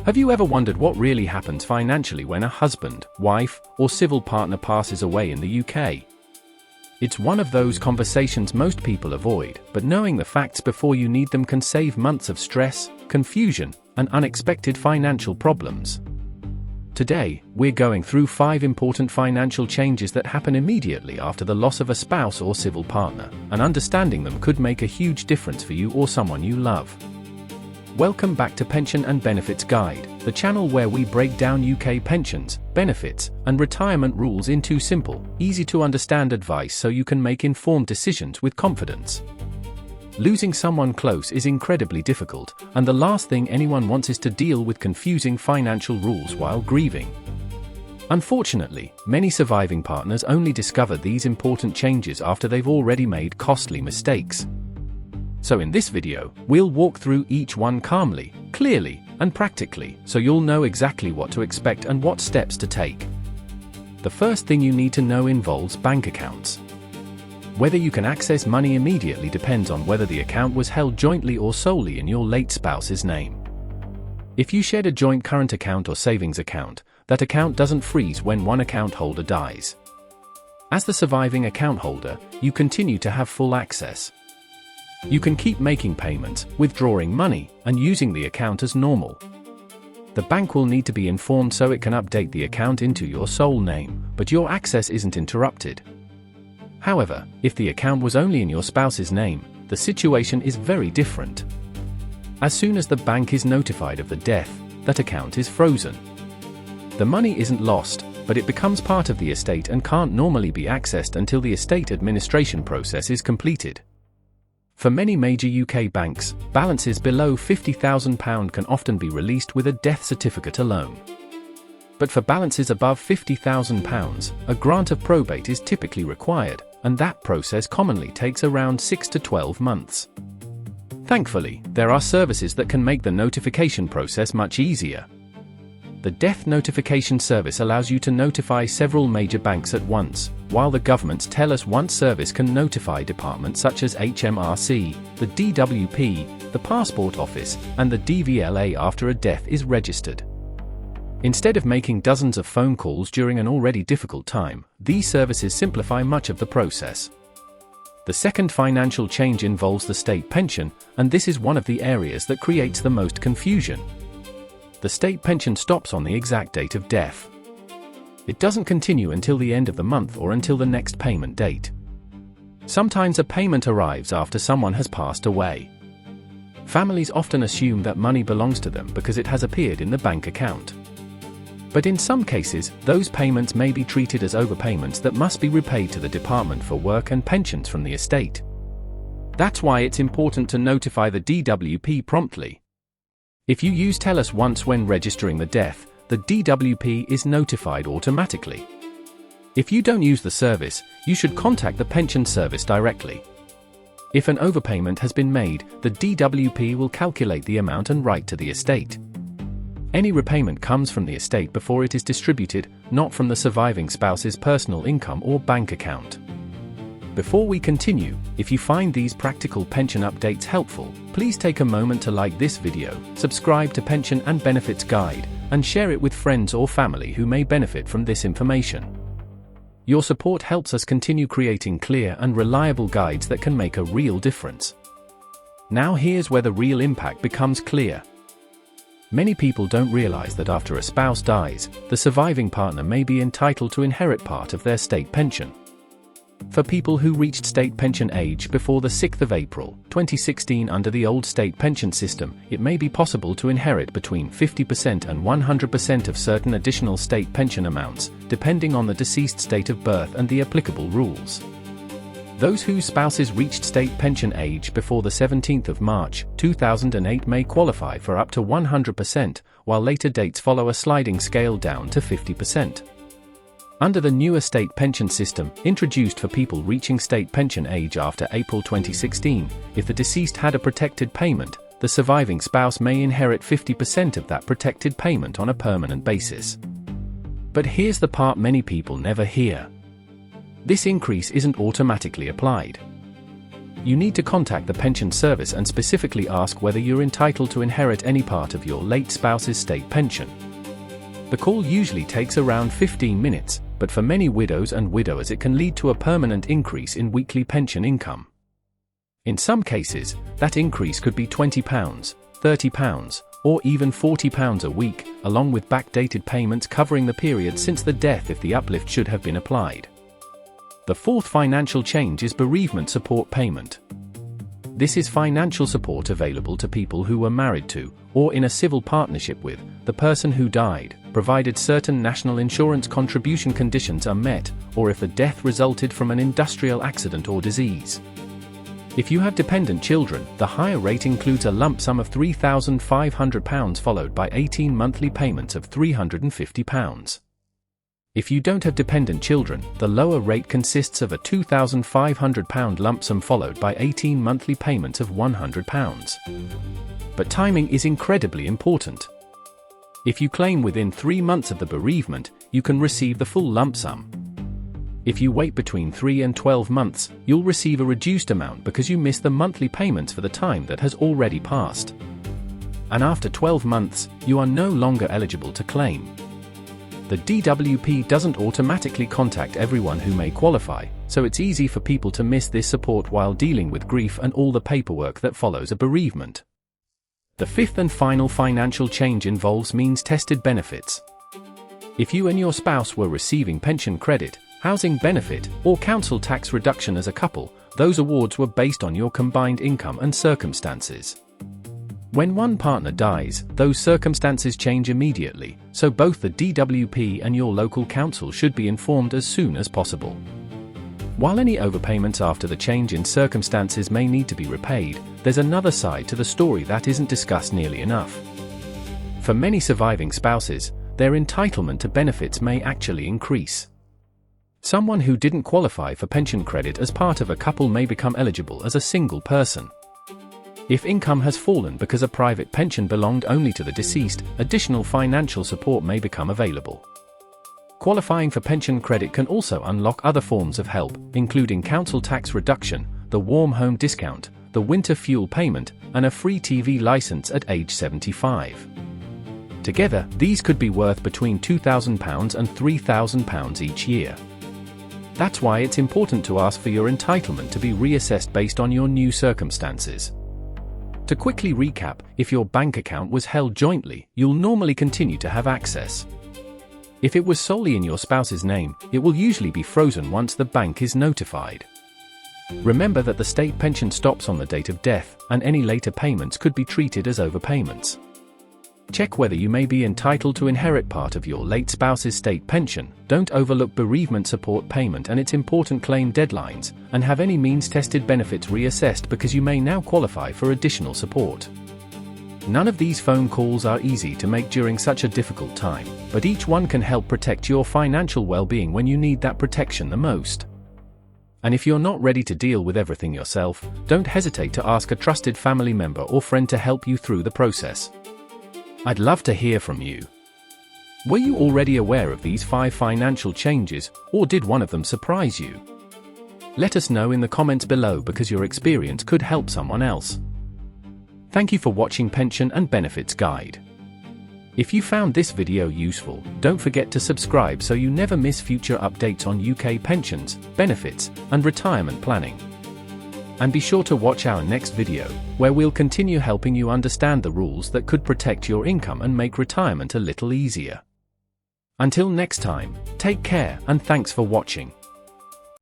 Have you ever wondered what really happens financially when a husband, wife, or civil partner passes away in the UK? It's one of those conversations most people avoid, but knowing the facts before you need them can save months of stress, confusion, and unexpected financial problems. Today, we're going through 5 important financial changes that happen immediately after the loss of a spouse or civil partner, and understanding them could make a huge difference for you or someone you love. Welcome back to Pension and Benefits Guide, the channel where we break down UK pensions, benefits, and retirement rules into simple, easy to understand advice so you can make informed decisions with confidence. Losing someone close is incredibly difficult, and the last thing anyone wants is to deal with confusing financial rules while grieving. Unfortunately, many surviving partners only discover these important changes after they've already made costly mistakes. So in this video, we'll walk through each one calmly, clearly, and practically, so you'll know exactly what to expect and what steps to take. The first thing you need to know involves bank accounts. Whether you can access money immediately depends on whether the account was held jointly or solely in your late spouse's name. If you shared a joint current account or savings account, that account doesn't freeze when one account holder dies. As the surviving account holder, you continue to have full access. You can keep making payments, withdrawing money, and using the account as normal. The bank will need to be informed so it can update the account into your sole name, but your access isn't interrupted. However, if the account was only in your spouse's name, the situation is very different. As soon as the bank is notified of the death, that account is frozen. The money isn't lost, but it becomes part of the estate and can't normally be accessed until the estate administration process is completed. For many major UK banks, balances below £50,000 can often be released with a death certificate alone. But for balances above £50,000, a grant of probate is typically required, and that process commonly takes around 6 to 12 months. Thankfully, there are services that can make the notification process much easier. The Death Notification Service allows you to notify several major banks at once, while the government's Tell Us Once service can notify departments such as HMRC, the DWP, the Passport Office, and the DVLA after a death is registered. Instead of making dozens of phone calls during an already difficult time, these services simplify much of the process. The second financial change involves the state pension, and this is one of the areas that creates the most confusion. The state pension stops on the exact date of death. It doesn't continue until the end of the month or until the next payment date. Sometimes a payment arrives after someone has passed away. Families often assume that money belongs to them because it has appeared in the bank account. But in some cases, those payments may be treated as overpayments that must be repaid to the Department for Work and Pensions from the estate. That's why it's important to notify the DWP promptly. If you use Tell Us Once when registering the death, the DWP is notified automatically. If you don't use the service, you should contact the pension service directly. If an overpayment has been made, the DWP will calculate the amount and write to the estate. Any repayment comes from the estate before it is distributed, not from the surviving spouse's personal income or bank account. Before we continue, if you find these practical pension updates helpful, please take a moment to like this video, subscribe to Pension and Benefits Guide, and share it with friends or family who may benefit from this information. Your support helps us continue creating clear and reliable guides that can make a real difference. Now here's where the real impact becomes clear. Many people don't realize that after a spouse dies, the surviving partner may be entitled to inherit part of their state pension. For people who reached state pension age before the 6th of April, 2016 under the old state pension system, it may be possible to inherit between 50% and 100% of certain additional state pension amounts, depending on the deceased date of birth and the applicable rules. Those whose spouses reached state pension age before the 17th of March, 2008 may qualify for up to 100%, while later dates follow a sliding scale down to 50%. Under the newer state pension system, introduced for people reaching state pension age after April 2016, if the deceased had a protected payment, the surviving spouse may inherit 50% of that protected payment on a permanent basis. But here's the part many people never hear. This increase isn't automatically applied. you need to contact the pension service and specifically ask whether you're entitled to inherit any part of your late spouse's state pension. The call usually takes around 15 minutes, but for many widows and widowers it can lead to a permanent increase in weekly pension income. In some cases, that increase could be £20, £30, or even £40 a week, along with backdated payments covering the period since the death if the uplift should have been applied. The fourth financial change is Bereavement Support Payment. This is financial support available to people who were married to, or in a civil partnership with, the person who died, provided certain national insurance contribution conditions are met, or if the death resulted from an industrial accident or disease. If you have dependent children, the higher rate includes a lump sum of £3,500 followed by 18 monthly payments of £350. If you don't have dependent children, the lower rate consists of a £2,500 lump sum followed by 18 monthly payments of £100. But timing is incredibly important. If you claim within 3 months of the bereavement, you can receive the full lump sum. If you wait between 3 and 12 months, you'll receive a reduced amount because you missed the monthly payments for the time that has already passed. And after 12 months, you are no longer eligible to claim. The DWP doesn't automatically contact everyone who may qualify, so it's easy for people to miss this support while dealing with grief and all the paperwork that follows a bereavement. The fifth and final financial change involves means-tested benefits. If you and your spouse were receiving pension credit, housing benefit, or council tax reduction as a couple, those awards were based on your combined income and circumstances. When one partner dies, those circumstances change immediately, so both the DWP and your local council should be informed as soon as possible. While any overpayments after the change in circumstances may need to be repaid, there's another side to the story that isn't discussed nearly enough. For many surviving spouses, their entitlement to benefits may actually increase. Someone who didn't qualify for pension credit as part of a couple may become eligible as a single person. If income has fallen because a private pension belonged only to the deceased, additional financial support may become available. Qualifying for pension credit can also unlock other forms of help, including council tax reduction, the warm home discount, the winter fuel payment, and a free TV license at age 75. Together, these could be worth between £2,000 and £3,000 each year. That's why it's important to ask for your entitlement to be reassessed based on your new circumstances. To quickly recap, if your bank account was held jointly, you'll normally continue to have access. If it was solely in your spouse's name, it will usually be frozen once the bank is notified. Remember that the state pension stops on the date of death, and any later payments could be treated as overpayments. Check whether you may be entitled to inherit part of your late spouse's state pension, don't overlook bereavement support payment and its important claim deadlines, and have any means-tested benefits reassessed because you may now qualify for additional support. None of these phone calls are easy to make during such a difficult time, but each one can help protect your financial well-being when you need that protection the most. And if you're not ready to deal with everything yourself, don't hesitate to ask a trusted family member or friend to help you through the process. I'd love to hear from you. Were you already aware of these 5 financial changes, or did one of them surprise you? Let us know in the comments below because your experience could help someone else. Thank you for watching Pension and Benefits Guide. If you found this video useful, don't forget to subscribe so you never miss future updates on UK pensions, benefits, and retirement planning. And be sure to watch our next video, where we'll continue helping you understand the rules that could protect your income and make retirement a little easier. Until next time, take care and thanks for watching.